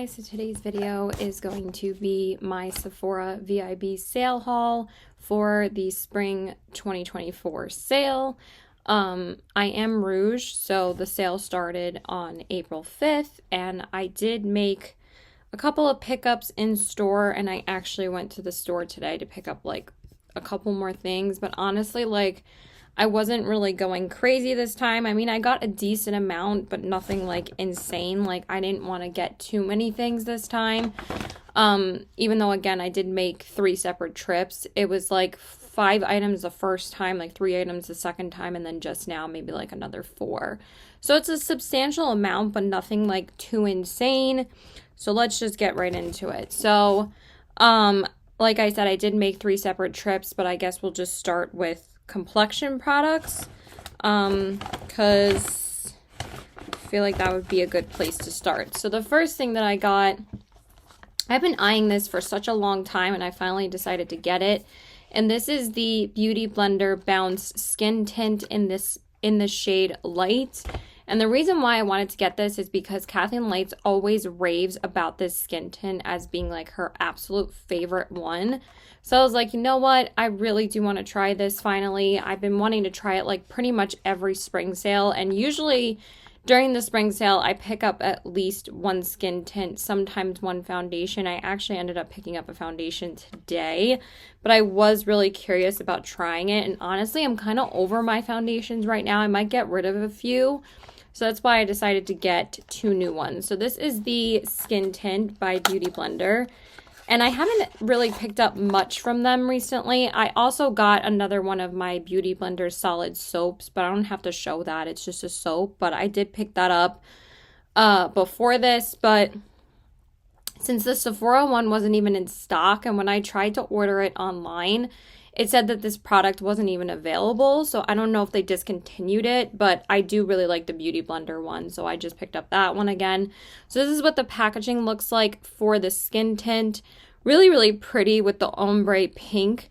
guys, so today's video is going to be my Sephora VIB sale haul for the spring 2024 sale. I am Rouge, so the sale started on April 5th, and I did make a couple of pickups in store, and I actually went to the store today to pick up like a couple more things, but honestly, like, I wasn't really going crazy this time. I mean, I got a decent amount, but nothing like insane. Like, I didn't want to get too many things this time. Even though, again, I did make 3 separate trips. It was like 5 items the first time, like 3 items the second time, and then just now maybe like another 4. So it's a substantial amount, but nothing like too insane. So let's just get right into it. So, like I said, I did make 3 separate trips, but I guess we'll just start with complexion products, because I feel like that would be a good place to start. So the first thing that I got, I've been eyeing this for such a long time, and I finally decided to get it. And this is the Beauty Blender Bounce Skin Tint in the shade Light. And the reason why I wanted to get this is because Kathleen Lights always raves about this skin tint as being like her absolute favorite one. So I was like, you know what? I really do want to try this finally. I've been wanting to try it like pretty much every spring sale. And usually during the spring sale, I pick up at least 1 skin tint, sometimes 1 foundation. I actually ended up picking up a foundation today, but I was really curious about trying it. And honestly, I'm kind of over my foundations right now. I might get rid of a few. So that's why I decided to get 2 new ones. So this is the Skin Tint by Beauty Blender. And I haven't really picked up much from them recently. I also got another one of my Beauty Blender solid soaps, but I don't have to show that. It's just a soap. But I did pick that up before this. But since the Sephora one wasn't even in stock, and when I tried to order it online, it said that this product wasn't even available, so I don't know if they discontinued it, but I do really like the Beauty Blender one, so I just picked up that one again. So this is what the packaging looks like for the skin tint. Really, really pretty with the ombre pink.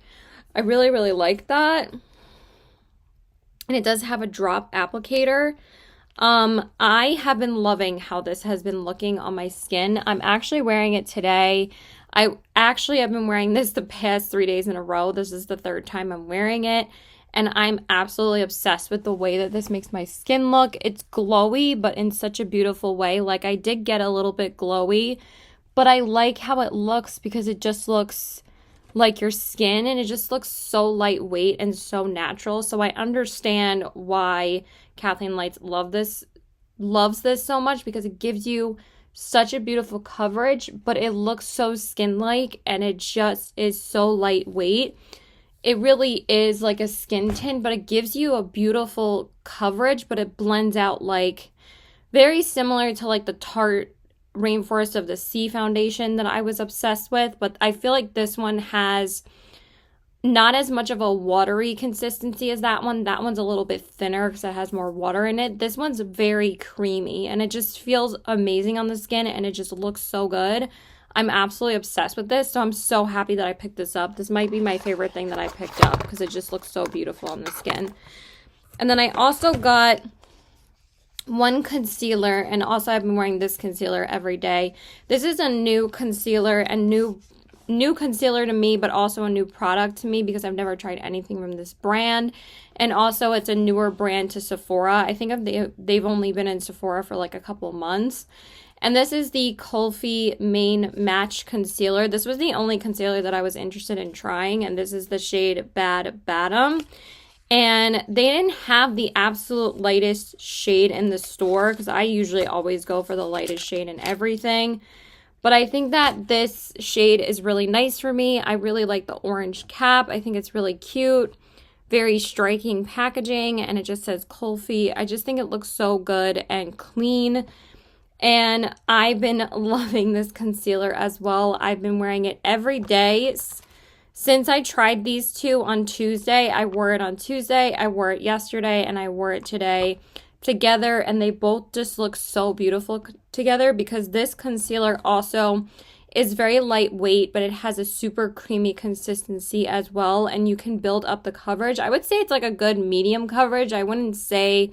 I really, really like that. And it does have a drop applicator. I have been loving how this has been looking on my skin. I'm actually wearing it today. I actually have been wearing this the past 3 days in a row. This is the 3rd time I'm wearing it, and I'm absolutely obsessed with the way that this makes my skin look. It's glowy, but in such a beautiful way. Like, I did get a little bit glowy, but I like how it looks because it just looks like your skin, and it just looks so lightweight and so natural. So I understand why Kathleen Lights loves this so much, because it gives you such a beautiful coverage, but it looks so skin-like, and it just is so lightweight. It really is like a skin tint, but it gives you a beautiful coverage, but it blends out like very similar to like the Tarte Rainforest of the Sea foundation that I was obsessed with. But I feel like this one has not as much of a watery consistency as that one. That one's a little bit thinner because it has more water in it. This one's very creamy, and it just feels amazing on the skin, and it just looks so good. I'm absolutely obsessed with this, so I'm so happy that I picked this up. This might be my favorite thing that I picked up because it just looks so beautiful on the skin. And then I also got 1 concealer, and also I've been wearing this concealer every day. This is a new concealer, and new concealer to me, but also a new product to me because I've never tried anything from this brand. And also it's a newer brand to Sephora. I think they've only been in Sephora for like a couple months. And this is the Kulfi Main Match Concealer. This was the only concealer that I was interested in trying, and this is the shade Bad Bottom. And they didn't have the absolute lightest shade in the store because I usually always go for the lightest shade in everything. But I think that this shade is really nice for me. I really like the orange cap. I think it's really cute. Very striking packaging, and it just says Kulfi. I just think it looks so good and clean. And I've been loving this concealer as well. I've been wearing it every day since I tried these 2 on Tuesday. I wore it on Tuesday, I wore it yesterday, and I wore it today together, and they both just look so beautiful together because this concealer also is very lightweight, but it has a super creamy consistency as well, and you can build up the coverage. I would say it's like a good medium coverage. I wouldn't say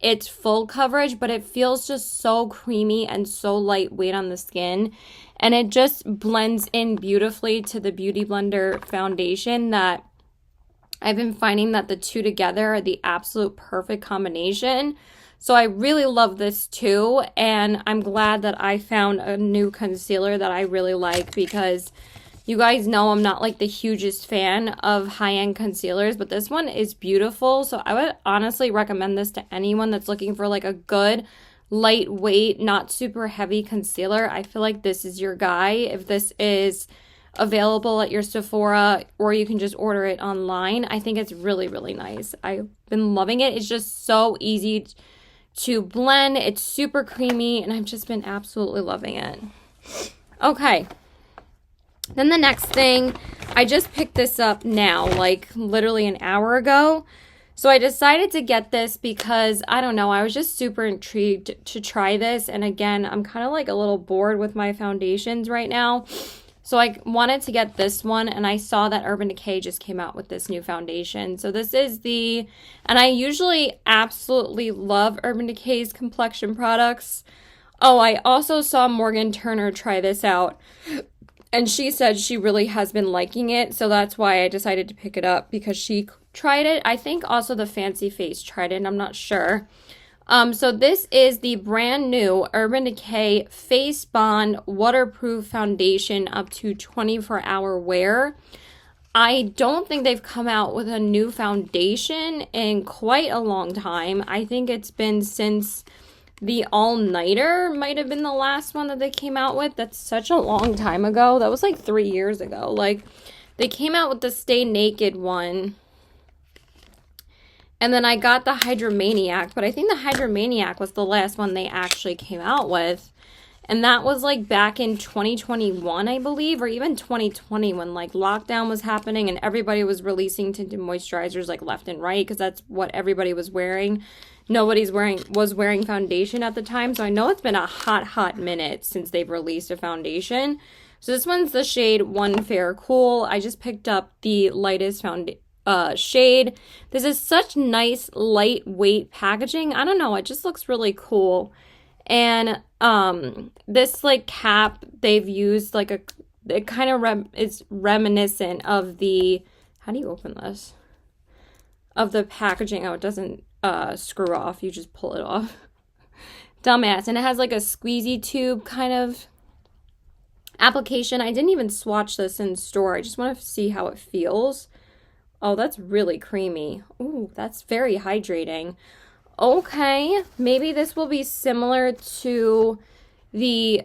it's full coverage, but it feels just so creamy and so lightweight on the skin. And it just blends in beautifully to the Beauty Blender foundation that I've been finding that the two together are the absolute perfect combination. So I really love this too, and I'm glad that I found a new concealer that I really like, because you guys know I'm not like the hugest fan of high-end concealers, but this one is beautiful. So I would honestly recommend this to anyone that's looking for like a good, lightweight, not super heavy concealer. I feel like this is your guy. If this is available at your Sephora, or you can just order it online, I think it's really, really nice. I've been loving it. It's just so easy to blend. It's super creamy, and I've just been absolutely loving it. Okay. Then the next thing, I just picked this up now, like literally an hour ago. So I decided to get this because, I don't know, I was just super intrigued to try this. And again, I'm kind of like a little bored with my foundations right now. So I wanted to get this one, and I saw that Urban Decay just came out with this new foundation. So this is and I usually absolutely love Urban Decay's complexion products. Oh, I also saw Morgan Turner try this out, and she said she really has been liking it. So that's why I decided to pick it up, because she tried it. I think also the Fancy Face tried it, and I'm not sure. So this is the brand new Urban Decay Face Bond Waterproof Foundation up to 24-hour wear. I don't think they've come out with a new foundation in quite a long time. I think it's been since the All Nighter might have been the last one that they came out with. That's such a long time ago. That was like 3 years ago. Like, they came out with the Stay Naked one. And then I got the Hydromaniac, but I think the Hydromaniac was the last one they actually came out with. And that was like back in 2021, I believe, or even 2020, when like lockdown was happening and everybody was releasing tinted moisturizers like left and right, because that's what everybody was wearing. Was wearing foundation at the time. So I know it's been a hot minute since they've released a foundation. So this one's the shade One Fair Cool. I just picked up the lightest shade. This is such nice lightweight packaging. I don't know, it just looks really cool. And this like cap they've used like it kind of is reminiscent of the, how do you open this, of the packaging. Oh, it doesn't screw off, you just pull it off. Dumbass. And it has like a squeezy tube kind of application. I didn't even swatch this in store. I just want to see how it feels. Oh, that's really creamy. Ooh, that's very hydrating. Okay, maybe this will be similar to the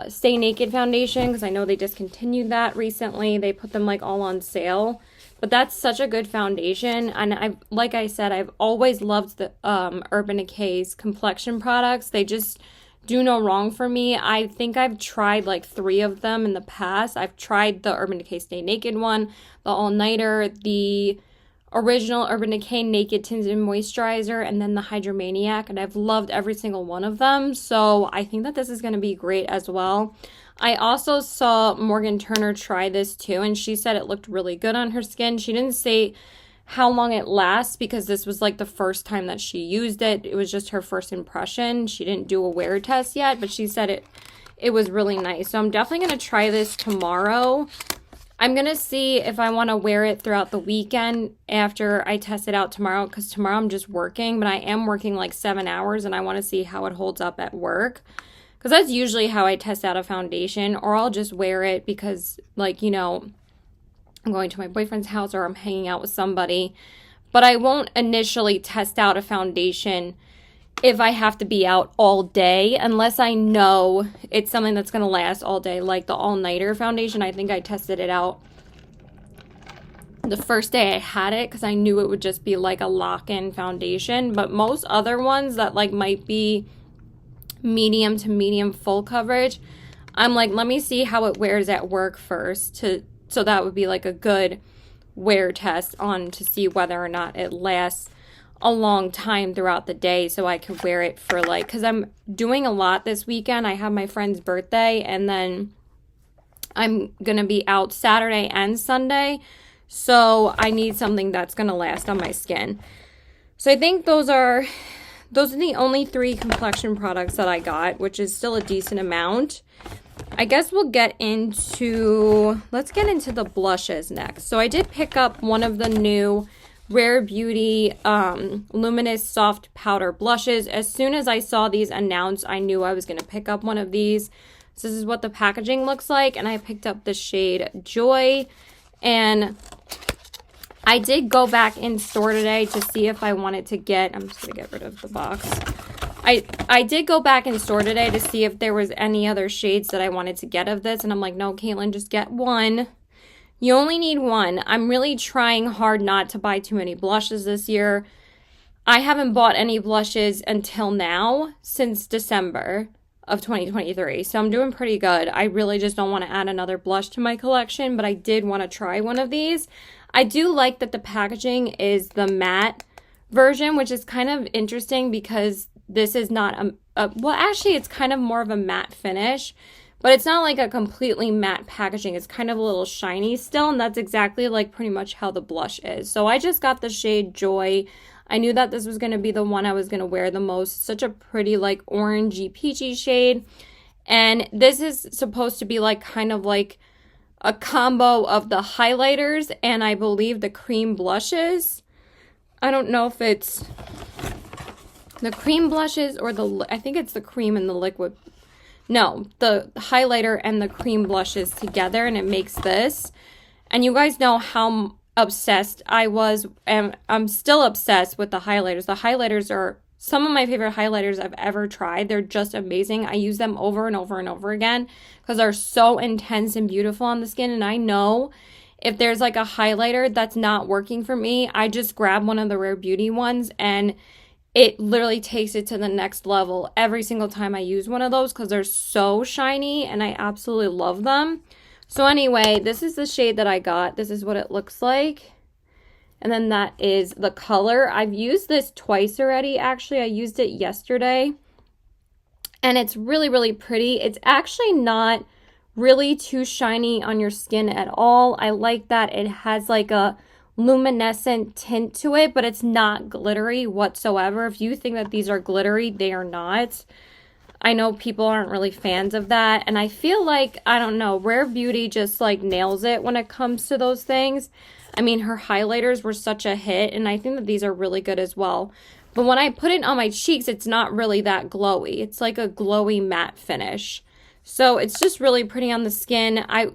Stay Naked foundation, because I know they discontinued that recently. They put them like all on sale. But that's such a good foundation. And like I said, I've always loved the Urban Decay's complexion products. They just do no wrong for me. I think I've tried like 3 of them in the past. I've tried the Urban Decay Stay Naked one, the All Nighter, the original Urban Decay Naked Tinted Moisturizer, and then the Hydromaniac, and I've loved every single one of them. So I think that this is going to be great as well. I also saw Morgan Turner try this too, and she said it looked really good on her skin. She didn't say how long it lasts, because this was like the first time that she used it. It was just her first impression. She didn't do a wear test yet, but she said it was really nice. So I'm definitely going to try this tomorrow. I'm going to see if I want to wear it throughout the weekend after I test it out tomorrow, because tomorrow I'm just working, but I am working like 7 hours, and I want to see how it holds up at work, because that's usually how I test out a foundation. Or I'll just wear it because, like, you know, I'm going to my boyfriend's house or I'm hanging out with somebody. But I won't initially test out a foundation if I have to be out all day, unless I know it's something that's going to last all day, like the All Nighter foundation. I think I tested it out the first day I had it, because I knew it would just be like a lock-in foundation. But most other ones that like might be medium to medium full coverage, I'm like, let me see how it wears at work first, so that would be like a good wear test on to see whether or not it lasts a long time throughout the day, so I could wear it for like, because I'm doing a lot this weekend. I have my friend's birthday, and then I'm gonna be out Saturday and Sunday, so I need something that's gonna last on my skin. So I think those are those are the only 3 complexion products that I got, which is still a decent amount. I guess let's get into the blushes next. So I did pick up one of the new Rare Beauty Luminous Soft Powder Blushes. As soon as I saw these announced, I knew I was going to pick up one of these. So this is what the packaging looks like, and I picked up the shade Joy. And I did go back in store today to see if I wanted to get, I'm just going to get rid of the box. I did go back in store today to see if there was any other shades that I wanted to get of this, and I'm like, no, Caitlin, just get one. You only need one. I'm really trying hard not to buy too many blushes this year. I haven't bought any blushes until now since December of 2023, so I'm doing pretty good. I really just don't want to add another blush to my collection, but I did want to try one of these. I do like that the packaging is the matte version, which is kind of interesting because this is not well, actually, it's kind of more of a matte finish, but it's not like a completely matte packaging. It's kind of a little shiny still, and that's exactly like pretty much how the blush is. So I just got the shade Joy. I knew that this was going to be the one I was going to wear the most. Such a pretty like orangey peachy shade. And this is supposed to be like kind of like a combo of the highlighters and I believe the cream blushes. I don't know if it's the cream blushes or I think it's the cream and the liquid. No, the highlighter and the cream blushes together, and it makes this. And you guys know how obsessed I was, and I'm still obsessed with the highlighters. The highlighters are some of my favorite highlighters I've ever tried. They're just amazing. I use them over and over and over again because they're so intense and beautiful on the skin. And I know if there's like a highlighter that's not working for me, I just grab one of the Rare Beauty ones and it literally takes it to the next level every single time I use one of those because they're so shiny and I absolutely love them. So anyway, this is the shade that I got. This is what it looks like. And then that is the color. I've used this twice already, actually. I used it yesterday. And it's really, really pretty. It's actually not really too shiny on your skin at all. I like that it has like a luminescent tint to it, but it's not glittery whatsoever. If you think that these are glittery, they are not. I know people aren't really fans of that, and I feel like, I don't know, Rare Beauty just like nails it when it comes to those things. I mean, her highlighters were such a hit, and I think that these are really good as well. But when I put it on my cheeks, it's not really that glowy. It's like a glowy matte finish. So it's just really pretty on the skin. I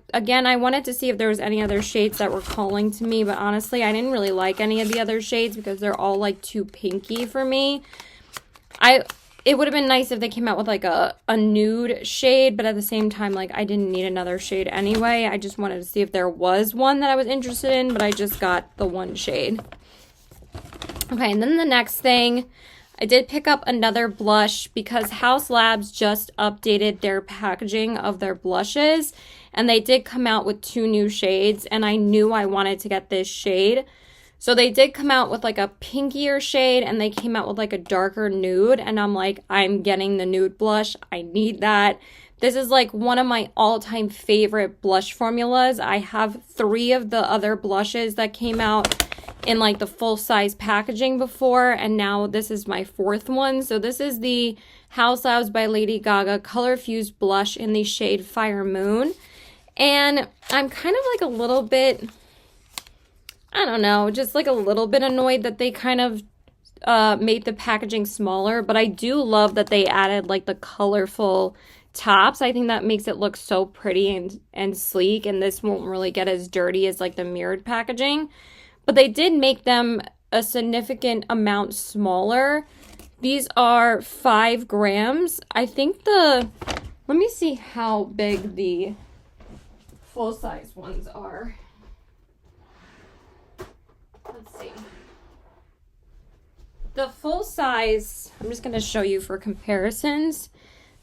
wanted to see if there was any other shades that were calling to me, but honestly, I didn't really like any of the other shades because they're all like too pinky for me. It would have been nice if they came out with like a nude shade, but at the same time, like I didn't need another shade anyway. I just wanted to see if there was one that I was interested in, but I just got the one shade. Okay, and then the next thing, I did pick up another blush because Haus Labs just updated their packaging of their blushes, and they did come out with 2 new shades, and I knew I wanted to get this shade. So they did come out with like a pinkier shade, and they came out with like a darker nude, and I'm like, I'm getting the nude blush. I need that. This is like one of my all-time favorite blush formulas. I have 3 of the other blushes that came out in like the full-size packaging before, and now this is my 4th one. So this is the Haus Labs by Lady Gaga Color Fused Blush in the shade Fire Moon. And I'm kind of like a little bit, I don't know, just like a little bit annoyed that they kind of made the packaging smaller, but I do love that they added like the colorful tops. I think that makes it look so pretty and sleek, and this won't really get as dirty as like the mirrored packaging. But they did make them a significant amount smaller. These are 5 grams. I think let me see how big the full-size ones are. Let's see. The full size, I'm just going to show you for comparisons.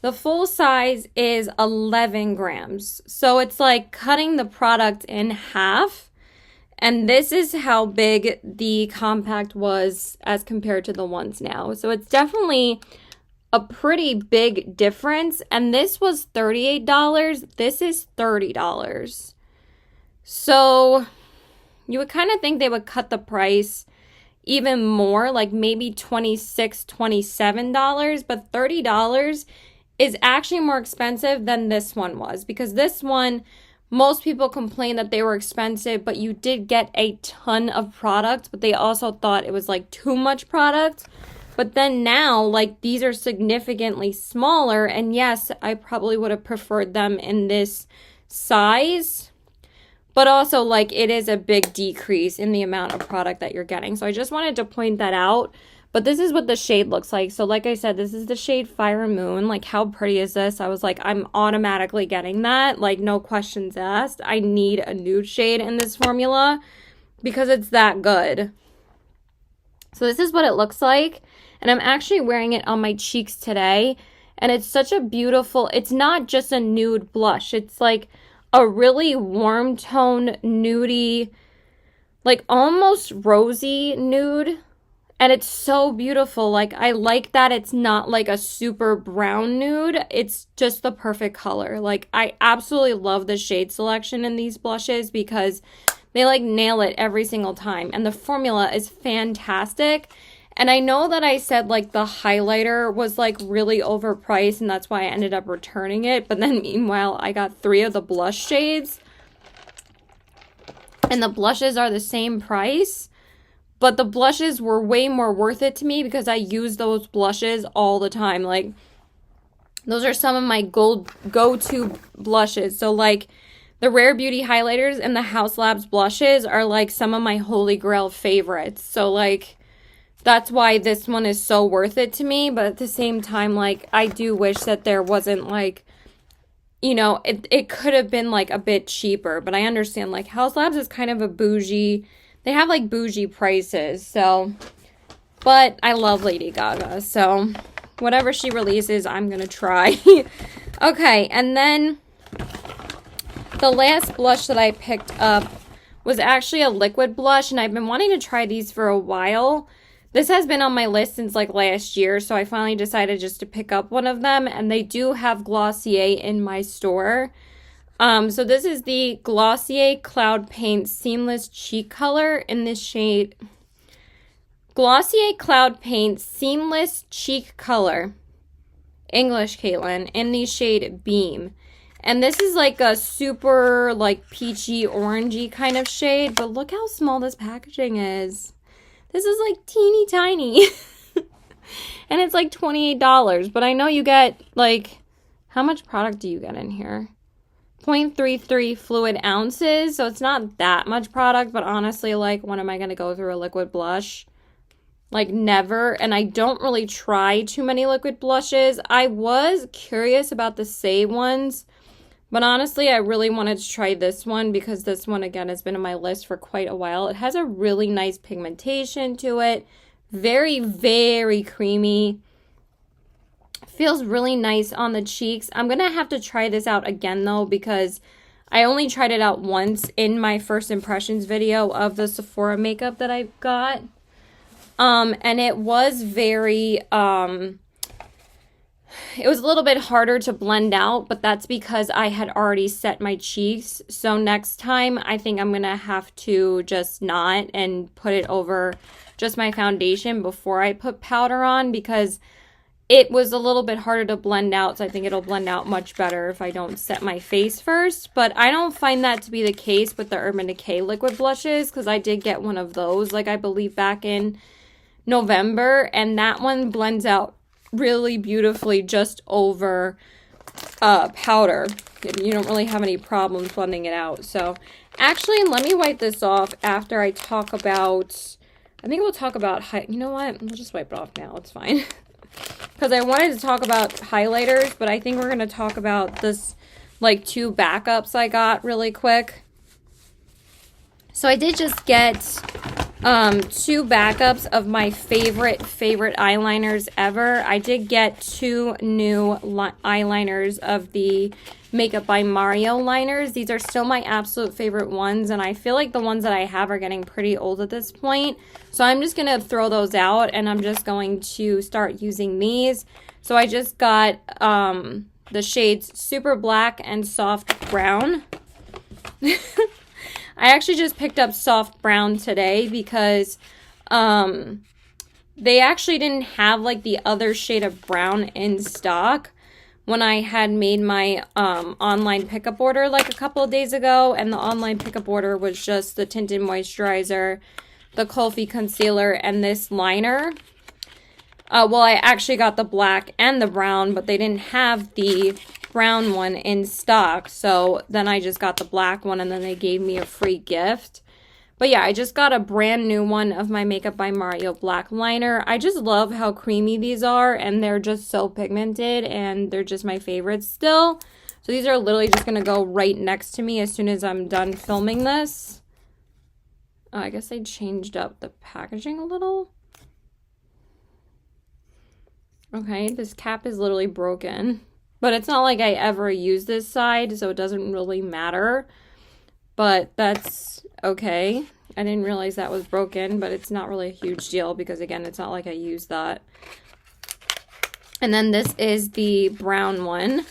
The full size is 11 grams. So it's like cutting the product in half. And this is how big the compact was as compared to the ones now. So it's definitely a pretty big difference. And this was $38. This is $30. So you would kind of think they would cut the price even more, like maybe $26, $27, but $30 is actually more expensive than this one was, because this one, most people complained that they were expensive, but you did get a ton of product, but they also thought it was like too much product. But then now, like, these are significantly smaller, and yes, I probably would have preferred them in this size, but also, like, it is a big decrease in the amount of product that you're getting. So I just wanted to point that out. But this is what the shade looks like. So like I said, this is the shade Fire Moon. Like, how pretty is this? I was like, I'm automatically getting that. Like, no questions asked. I need a nude shade in this formula because it's that good. So this is what it looks like. And I'm actually wearing it on my cheeks today. And it's such a beautiful, it's not just a nude blush. It's like a really warm tone, nudie, like almost rosy nude. And it's so beautiful. Like, I like that it's not like a super brown nude. It's just the perfect color. Like, I absolutely love the shade selection in these blushes because they like nail it every single time. And the formula is fantastic. And I know that I said like the highlighter was like really overpriced and that's why I ended up returning it. But then meanwhile, I got 3 of the blush shades. And the blushes are the same price. But the blushes were way more worth it to me because I use those blushes all the time. Like, those are some of my go-to blushes. So, like, the Rare Beauty highlighters and the Haus Labs blushes are, like, some of my holy grail favorites. So, like, that's why this one is so worth it to me. But at the same time, like, I do wish that there wasn't, like, you know, it could have been, like, a bit cheaper. But I understand, like, Haus Labs is kind of a bougie... They have, like, bougie prices, so, but I love Lady Gaga, so whatever she releases, I'm gonna try. Okay, and then the last blush that I picked up was actually a liquid blush, and I've been wanting to try these for a while. This has been on my list since, like, last year, so I finally decided just to pick up one of them, and they do have Glossier in my store. So this is the Glossier Cloud Paint Seamless Cheek Color in this shade. Glossier Cloud Paint Seamless Cheek Color. English, Caitlin. In the shade Beam. And this is like a super, like, peachy, orangey kind of shade. But look how small this packaging is. This is, like, teeny tiny. And it's, like, $28. But I know you get, like, how much product do you get in here? 0.33 fluid ounces, so it's not that much product, but honestly, like, when am I going to go through a liquid blush? Like, never, and I don't really try too many liquid blushes. I was curious about the Say ones, but honestly, I really wanted to try this one because this one, again, has been on my list for quite a while. It has a really nice pigmentation to it, very, very creamy. Feels really nice on the cheeks. I'm going to have to try this out again, though, because I only tried it out once in my first impressions video of the Sephora makeup that I got. And it was very, it was a little bit harder to blend out, but that's because I had already set my cheeks. So next time, I think I'm going to have to just not and put it over just my foundation before I put powder on, because it was a little bit harder to blend out, so I think it'll blend out much better if I don't set my face first. But I don't find that to be the case with the Urban Decay liquid blushes, because I did get one of those, like, I believe back in November, and that one blends out really beautifully just over powder. You don't really have any problems blending it out. So, actually, let me wipe this off after I talk about... I think we'll talk about... You know what? We'll just wipe it off now. It's fine. Because I wanted to talk about highlighters, but I think we're going to talk about this, like, 2 backups I got really quick. So I did just get 2 backups of my favorite eyeliners ever. I did get 2 new eyeliners of the Makeup by Mario liners. These are still my absolute favorite ones, and I feel like the ones that I have are getting pretty old at this point. So I'm just going to throw those out, and I'm just going to start using these. So I just got the shades Super Black and Soft Brown. I actually just picked up Soft Brown today because they actually didn't have like the other shade of brown in stock when I had made my online pickup order like a couple of days ago. And the online pickup order was just the tinted moisturizer, the Kulfi concealer, and this liner. Well, I actually got the black and the brown, but they didn't have the brown one in stock. So then I just got the black one, and then they gave me a free gift. But yeah, I just got a brand new one of my Makeup by Mario black liner. I just love how creamy these are, and they're just so pigmented, and they're just my favorites still. So these are literally just going to go right next to me as soon as I'm done filming this. I guess I changed up the packaging a little. Okay, this cap is literally broken, but it's not like I ever use this side, so it doesn't really matter, but that's okay. I didn't realize that was broken, but it's not really a huge deal because, again, it's not like I use that. And then this is the brown one,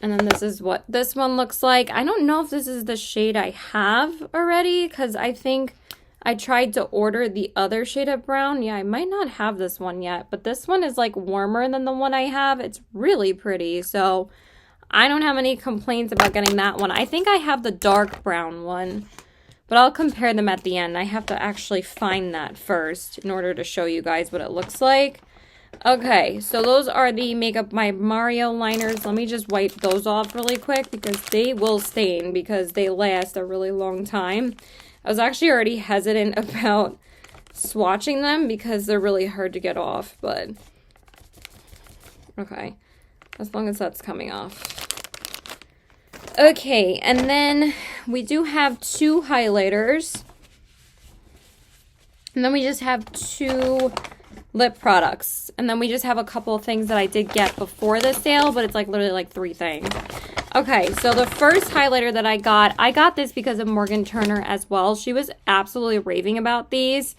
and then this is what this one looks like. I don't know if this is the shade I have already, because I think I tried to order the other shade of brown. Yeah, I might not have this one yet, but this one is like warmer than the one I have. It's really pretty, so I don't have any complaints about getting that one. I think I have the dark brown one, but I'll compare them at the end. I have to actually find that first in order to show you guys what it looks like. Okay, so those are the Makeup by Mario liners. Let me just wipe those off really quick because they will stain because they last a really long time. I was actually already hesitant about swatching them because they're really hard to get off, but okay, as long as that's coming off. Okay, and then we do have 2 highlighters, and then we just have 2 lip products, and then we just have a couple of things that I did get before the sale, but it's like literally like 3 things. Okay, so the first highlighter that I got this because of Morgan Turner as well. She was absolutely raving about these.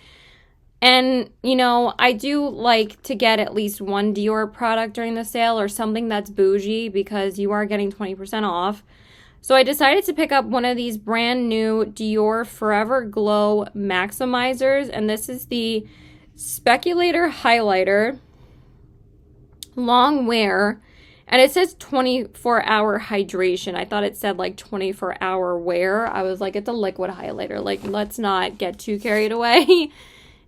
And, you know, I do like to get at least one Dior product during the sale or something that's bougie because you are getting 20% off. So I decided to pick up one of these brand new Dior Forever Glow Maximizers. And this is the Speculator Highlighter Long Wear. And it says 24-hour hydration. I thought it said like 24-hour wear. I was like, it's a liquid highlighter. Like, let's not get too carried away.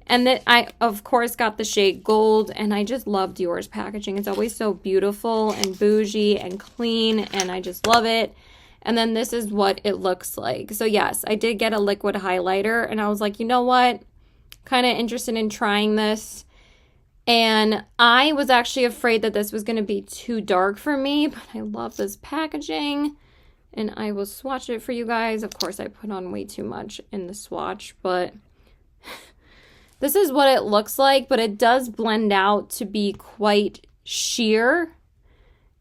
And then I, of course, got the shade Gold. And I just love Dior's packaging. It's always so beautiful and bougie and clean. And I just love it. And then this is what it looks like. So yes, I did get a liquid highlighter. And I was like, you know what? Kind of interested in trying this. And I was actually afraid that this was going to be too dark for me, but I love this packaging, and I will swatch it for you guys. Of course, I put on way too much in the swatch, but this is what it looks like, but it does blend out to be quite sheer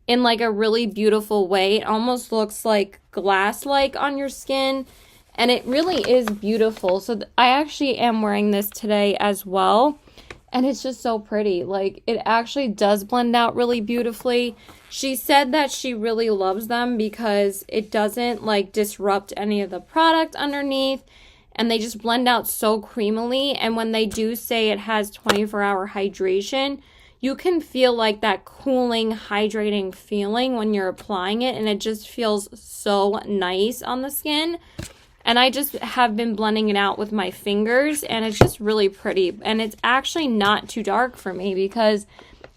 in like a really beautiful way. It almost looks like glass-like on your skin, and it really is beautiful. So I actually am wearing this today as well. And it's just so pretty. Like, it actually does blend out really beautifully. She said that she really loves them because it doesn't, like, disrupt any of the product underneath. And they just blend out so creamily. And when they do say it has 24-hour hydration, you can feel, like, that cooling, hydrating feeling when you're applying it. And it just feels so nice on the skin. And I just have been blending it out with my fingers, and it's just really pretty. And it's actually not too dark for me because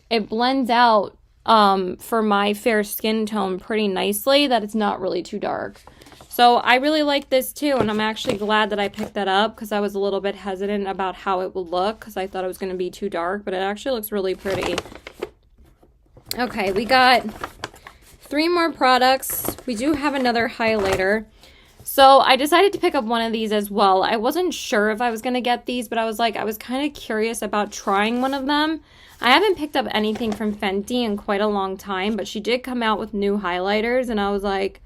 it blends out for my fair skin tone pretty nicely, that it's not really too dark. So I really like this too, and I'm actually glad that I picked that up because I was a little bit hesitant about how it would look because I thought it was going to be too dark, but it actually looks really pretty. Okay, we got 3 more products. We do have another highlighter. So I decided to pick up one of these as well. I wasn't sure if I was going to get these, but I was kind of curious about trying one of them. I haven't picked up anything from Fenty in quite a long time, but she did come out with new highlighters, and I was like,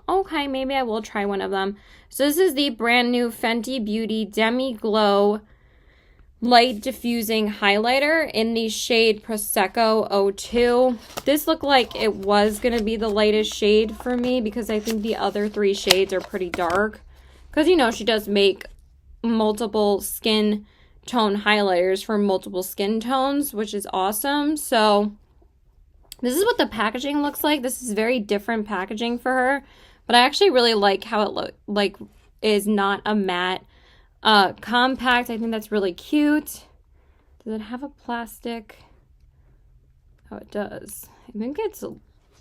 okay, maybe I will try one of them. So this is the brand new Fenty Beauty Demi Glow Light Diffusing Highlighter in the shade Prosecco 02. This looked like it was going to be the lightest shade for me because I think the other 3 shades are pretty dark. Because, you know, she does make multiple skin tone highlighters for multiple skin tones, which is awesome. So this is what the packaging looks like. This is very different packaging for her, but I actually really like how it is not a matte compact. I think that's really cute. Does it have a plastic? Oh, it does. I think it's a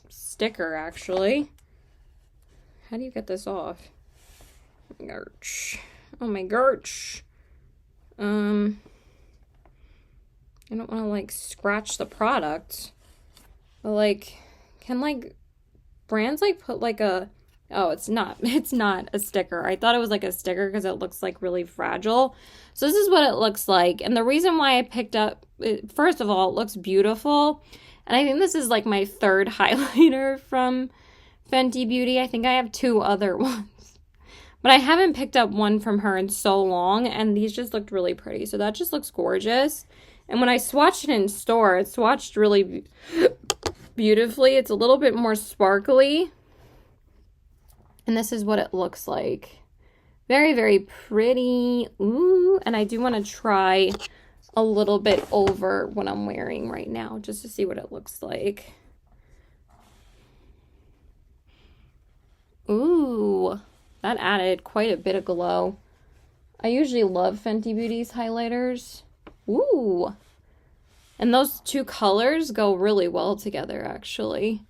sticker, actually. How do you get this off? Gerch. Oh my gerch. I don't want to like scratch the product. But like, can like brands like put like a, oh, it's not a sticker. I thought it was like a sticker because it looks like really fragile. So this is what it looks like. And the reason why I picked up, first of all, it looks beautiful. And I think this is like my third highlighter from Fenty Beauty. I think I have 2 other ones. But I haven't picked up one from her in so long, and these just looked really pretty. So that just looks gorgeous. And when I swatched it in store, it swatched really beautifully. It's a little bit more sparkly. And this is what it looks like. Very, very pretty. Ooh, and I do want to try a little bit over what I'm wearing right now, just to see what it looks like. Ooh. That added quite a bit of glow. I usually love Fenty Beauty's highlighters. Ooh. And those 2 colors go really well together, actually.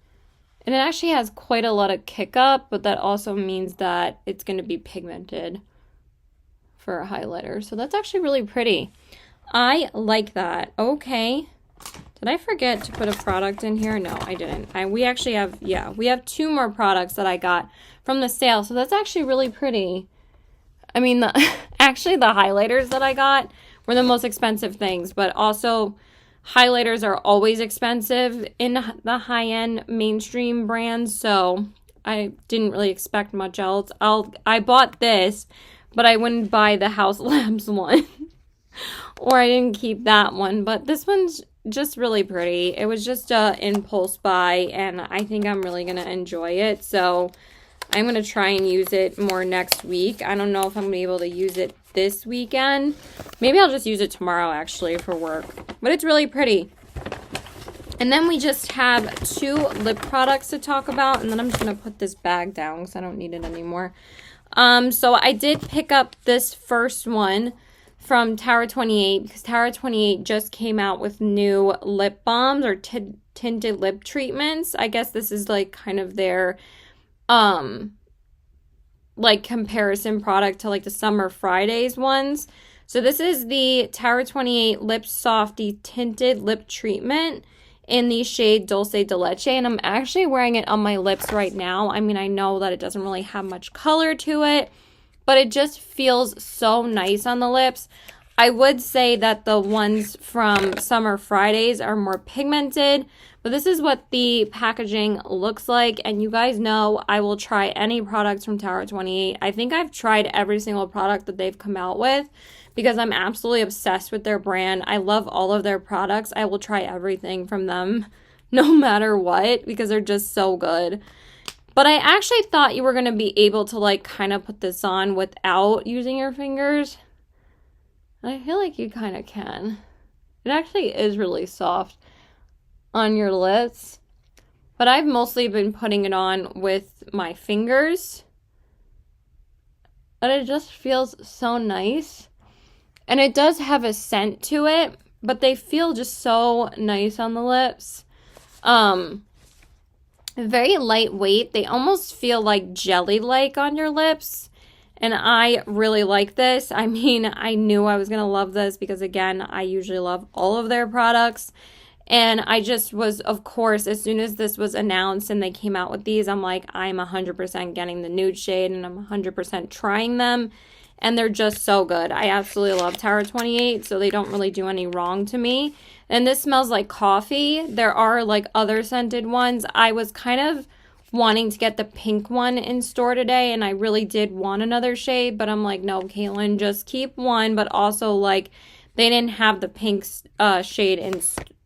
And it actually has quite a lot of kick up, but that also means that it's going to be pigmented for a highlighter. So that's actually really pretty. I like that. Okay. Did I forget to put a product in here? No, I didn't. We actually have, we have 2 more products that I got from the sale. So that's actually really pretty. I mean, actually the highlighters that I got were the most expensive things, but also highlighters are always expensive in the high-end mainstream brands. So I didn't really expect much else. I bought this, but I wouldn't buy the House Labs one. Or I didn't keep that one, but this one's just really pretty. It was just an impulse buy, and I think I'm really going to enjoy it. So I'm going to try and use it more next week. I don't know if I'm going to be able to use it this weekend. Maybe I'll just use it tomorrow, actually, for work. But it's really pretty. And then we just have 2 lip products to talk about, and then I'm just going to put this bag down because I don't need it anymore. So I did pick up this first one from Tower 28 because Tower 28 just came out with new lip balms or tinted lip treatments. I guess this is like kind of their like comparison product to like the Summer Fridays ones. So this is the Tower 28 Lip Softy Tinted Lip Treatment in the shade Dulce de Leche, and I'm actually wearing it on my lips right now. I mean, I know that it doesn't really have much color to it, but it just feels so nice on the lips. I would say that the ones from Summer Fridays are more pigmented, but this is what the packaging looks like. And you guys know I will try any products from Tower 28. I think I've tried every single product that they've come out with because I'm absolutely obsessed with their brand. I love all of their products. I will try everything from them no matter what because they're just so good. But I actually thought you were going to be able to like kind of put this on without using your fingers. I feel like you kind of can. It actually is really soft on your lips. But I've mostly been putting it on with my fingers. And it just feels so nice. And it does have a scent to it, but they feel just so nice on the lips. Very lightweight. They almost feel like jelly-like on your lips. And I really like this. I mean, I knew I was going to love this because, again, I usually love all of their products. And I just was, of course, as soon as this was announced and they came out with these, I'm like, I'm 100% getting the nude shade and I'm 100% trying them. And they're just so good. I absolutely love Tower 28, so they don't really do any wrong to me. And this smells like coffee. There are like other scented ones. I was kind of wanting to get the pink one in store today, and I really did want another shade, but I'm like, no, Caitlin, just keep one. But also, like, they didn't have the pink shade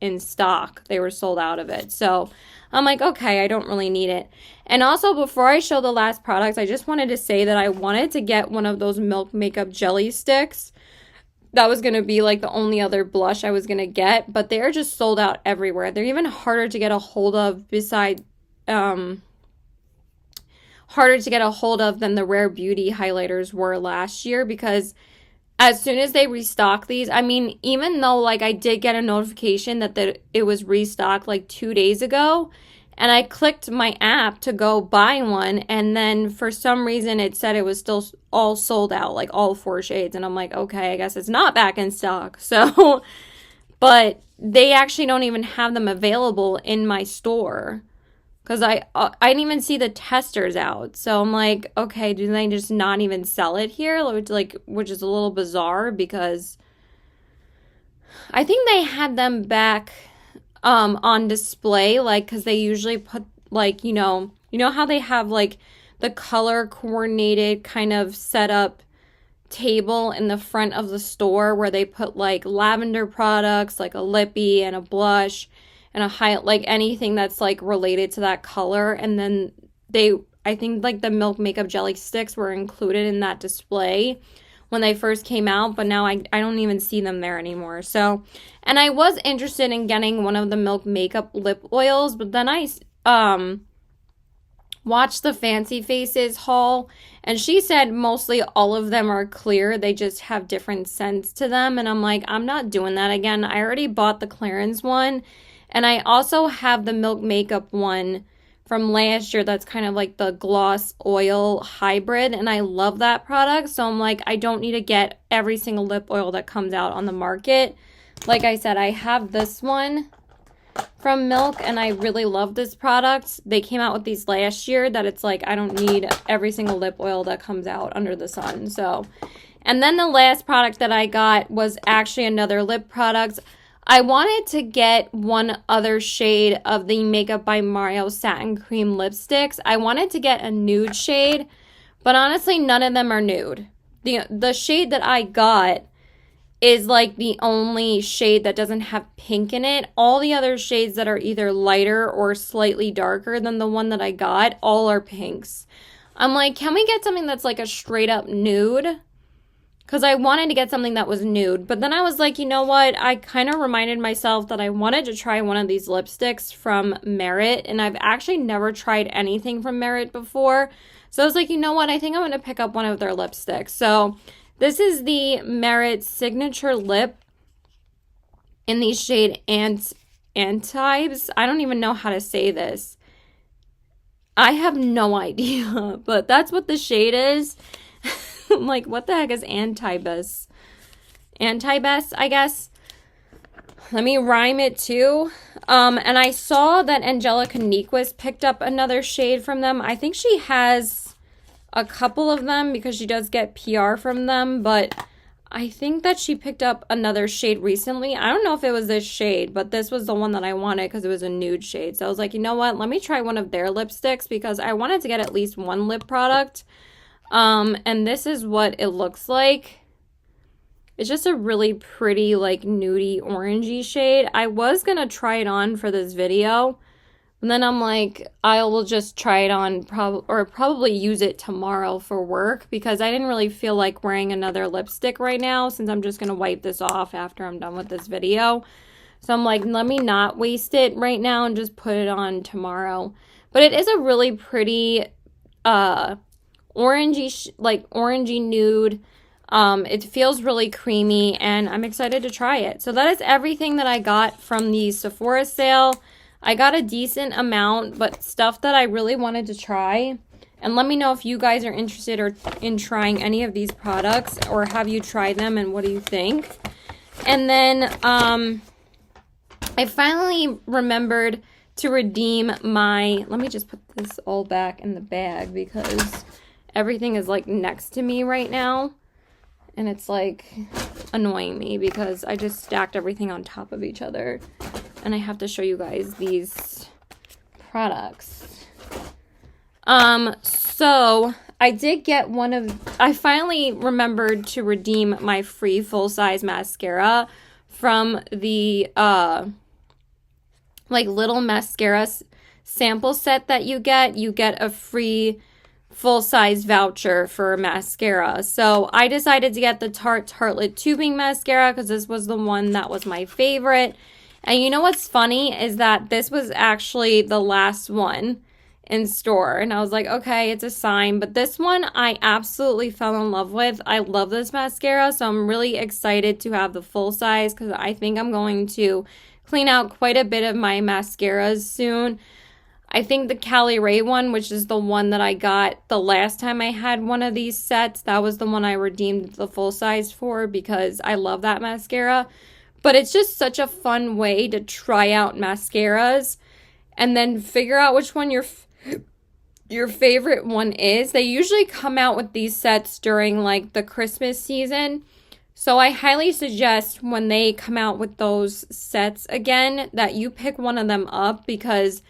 in stock. They were sold out of it. So I'm like, okay, I don't really need it. And also, before I show the last products, I just wanted to say that I wanted to get one of those Milk Makeup jelly sticks. That was going to be like the only other blush I was going to get, but they're just sold out everywhere. They're even harder to get a hold of than the Rare Beauty highlighters were last year, because as soon as they restock these, I mean, even though like I did get a notification that it was restocked like 2 days ago, and I clicked my app to go buy one, and then for some reason it said it was still all sold out, like all 4 shades, and I'm like, okay, I guess it's not back in stock. So, but they actually don't even have them available in my store, because I didn't even see the testers out. So I'm like, okay, do they just not even sell it here? Which is a little bizarre, because I think they had them back on display, like, because they usually put, like, you know how they have like the color coordinated kind of setup table in the front of the store where they put like lavender products, like a lippy and a blush and a like anything that's like related to that color. And then I think like the Milk Makeup jelly sticks were included in that display when they first came out, but now I don't even see them there anymore. So, and I was interested in getting one of the Milk Makeup lip oils, but then I watched the Fancy Faces haul, and she said mostly all of them are clear. They just have different scents to them, and I'm like, I'm not doing that again. I already bought the clearance one, and I also have the Milk Makeup one from last year that's kind of like the gloss oil hybrid, and I love that product. So I'm like, I don't need to get every single lip oil that comes out on the market. Like I said, I have this one from Milk, and I really love this product. They came out with these last year that it's like, I don't need every single lip oil that comes out under the sun. So, and then the last product that I got was actually another lip product. I wanted to get one other shade of the Makeup by Mario Satin Cream lipsticks. I wanted to get a nude shade, but honestly, none of them are nude. The shade that I got is like the only shade that doesn't have pink in it. All the other shades that are either lighter or slightly darker than the one that I got, all are pinks. I'm like, can we get something that's like a straight up nude? Because I wanted to get something that was nude. But then I was like, you know what? I kind of reminded myself that I wanted to try one of these lipsticks from Merit. And I've actually never tried anything from Merit before. So I was like, you know what? I think I'm going to pick up one of their lipsticks. So this is the Merit Signature Lip in the shade Antibes. I don't even know how to say this. I have no idea. But that's what the shade is. I'm like, what the heck is Antibes? Antibes, I guess. Let me rhyme it too. And I saw that Angelica Nyquist picked up another shade from them. I think she has a couple of them because she does get PR from them, but I think that she picked up another shade recently. I don't know if it was this shade, but this was the one that I wanted because it was a nude shade. So I was like, you know what? Let me try one of their lipsticks because I wanted to get at least one lip product. And this is what it looks like. It's just a really pretty, like, nudie orangey shade. I was gonna try it on for this video, and then I'm like, I will just try it on, probably use it tomorrow for work, because I didn't really feel like wearing another lipstick right now, since I'm just gonna wipe this off after I'm done with this video. So I'm like, let me not waste it right now and just put it on tomorrow. But it is a really pretty, orangey nude. It feels really creamy, and I'm excited to try it. So that is everything that I got from the Sephora sale. I got a decent amount, but stuff that I really wanted to try. And let me know if you guys are interested in trying any of these products, or have you tried them and what do you think? And then I finally remembered to redeem my, let me just put this all back in the bag because everything is like next to me right now. And it's like annoying me because I just stacked everything on top of each other. And I have to show you guys these products. So I did get I finally remembered to redeem my free full-size mascara from the like little mascara sample set that you get a free full-size voucher for mascara. So I decided to get the Tarte Tartelette Tubing Mascara because this was the one that was my favorite. And you know what's funny is that this was actually the last one in store. And I was like, okay, it's a sign. But this one I absolutely fell in love with. I love this mascara. So I'm really excited to have the full size because I think I'm going to clean out quite a bit of my mascaras soon. I think the Cali Ray one, which is the one that I got the last time I had one of these sets, that was the one I redeemed the full size for because I love that mascara. But it's just such a fun way to try out mascaras and then figure out which one your favorite one is. They usually come out with these sets during like the Christmas season. So I highly suggest when they come out with those sets again that you pick one of them up because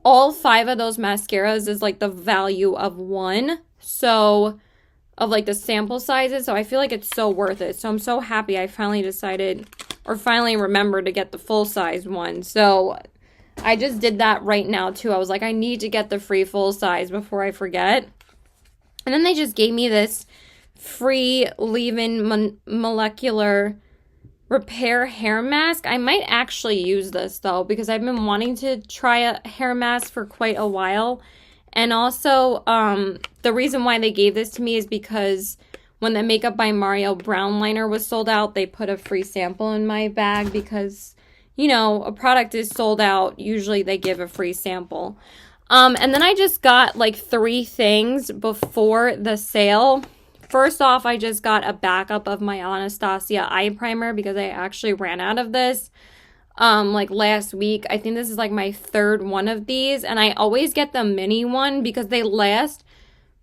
all 5 of those mascaras is like the value of one. So of like the sample sizes. So I feel like it's so worth it. So I'm so happy I finally decided or finally remembered to get the full size one. So I just did that right now too. I was like, I need to get the free full size before I forget. And then they just gave me this free leave-in molecular repair hair mask. I might actually use this though because I've been wanting to try a hair mask for quite a while. And also the reason why they gave this to me is because when the Makeup by Mario brown liner was sold out, they put a free sample in my bag because, you know, a product is sold out. Usually they give a free sample. And then I just got like 3 things before the sale. First off, I just got a backup of my Anastasia eye primer because I actually ran out of this like last week. I think this is like my 3rd one of these, and I always get the mini one because they last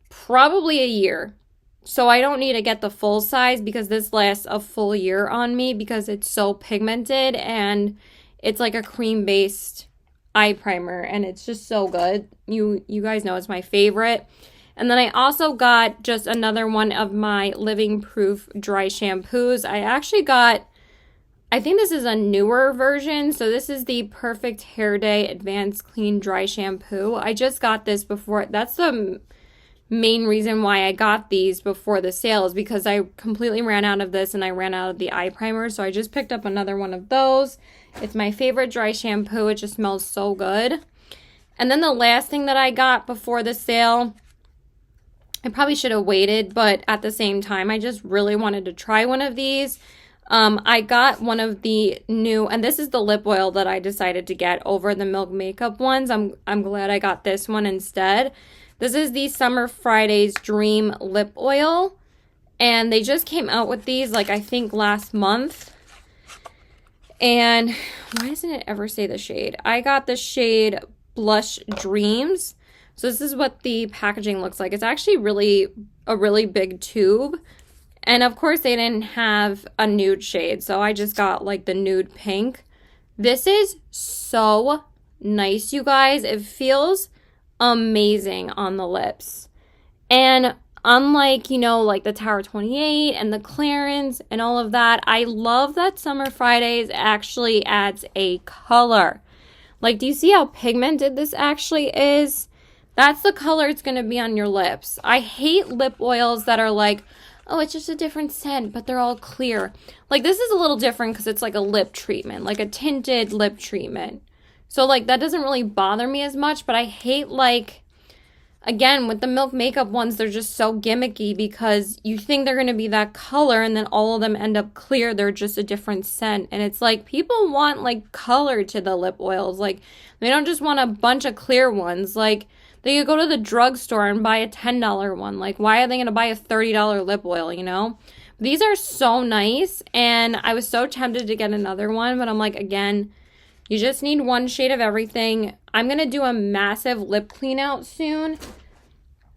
probably a year. So I don't need to get the full size because this lasts a full year on me because it's so pigmented and it's like a cream-based eye primer and it's just so good. You guys know it's my favorite. And then I also got just another one of my Living Proof dry shampoos. I actually got, I think this is a newer version. So this is the Perfect Hair Day Advanced Clean Dry Shampoo. I just got this before. That's the main reason why I got these before the sale is because I completely ran out of this and I ran out of the eye primer. So I just picked up another one of those. It's my favorite dry shampoo. It just smells so good. And then the last thing that I got before the sale, I probably should have waited, but at the same time, I just really wanted to try one of these. I got one of the new, and this is the lip oil that I decided to get over the Milk Makeup ones. I'm glad I got this one instead. This is the Summer Fridays Dream Lip Oil, and they just came out with these, like, I think last month. And why doesn't it ever say the shade? I got the shade Blush Dreams. So this is what the packaging looks like. It's actually a really big tube. And of course they didn't have a nude shade. So I just got like the nude pink. This is so nice, you guys. It feels amazing on the lips. And unlike, you know, like the Tower 28 and the Clarins and all of that, I love that Summer Fridays actually adds a color. Like, do you see how pigmented this actually is? That's the color it's going to be on your lips. I hate lip oils that are like, oh, it's just a different scent, but they're all clear. Like, this is a little different because it's like a lip treatment, like a tinted lip treatment. So, like, that doesn't really bother me as much, but I hate, like, again, with the Milk Makeup ones, they're just so gimmicky because you think they're going to be that color and then all of them end up clear. They're just a different scent. And it's like, people want, like, color to the lip oils. Like, they don't just want a bunch of clear ones. Like, they could go to the drugstore and buy a $10 one. Like, why are they going to buy a $30 lip oil, you know? These are so nice, and I was so tempted to get another one, but I'm like, again, you just need one shade of everything. I'm going to do a massive lip clean out soon,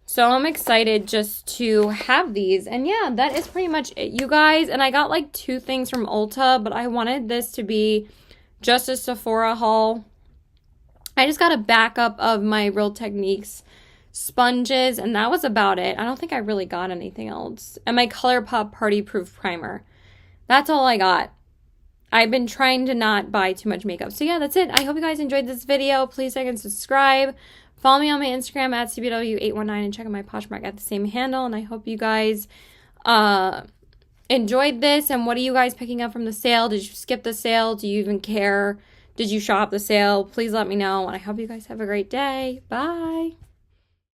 so I'm excited just to have these. And yeah, that is pretty much it, you guys. And I got like 2 things from Ulta, but I wanted this to be just a Sephora haul. I just got a backup of my Real Techniques sponges, and that was about it. I don't think I really got anything else. And my ColourPop Party Proof Primer. That's all I got. I've been trying to not buy too much makeup. So yeah, that's it. I hope you guys enjoyed this video. Please like and subscribe. Follow me on my Instagram at CBW819 and check out my Poshmark at the same handle. And I hope you guys enjoyed this. And what are you guys picking up from the sale? Did you skip the sale? Do you even care? Did you shop the sale? Please let me know. And I hope you guys have a great day. Bye.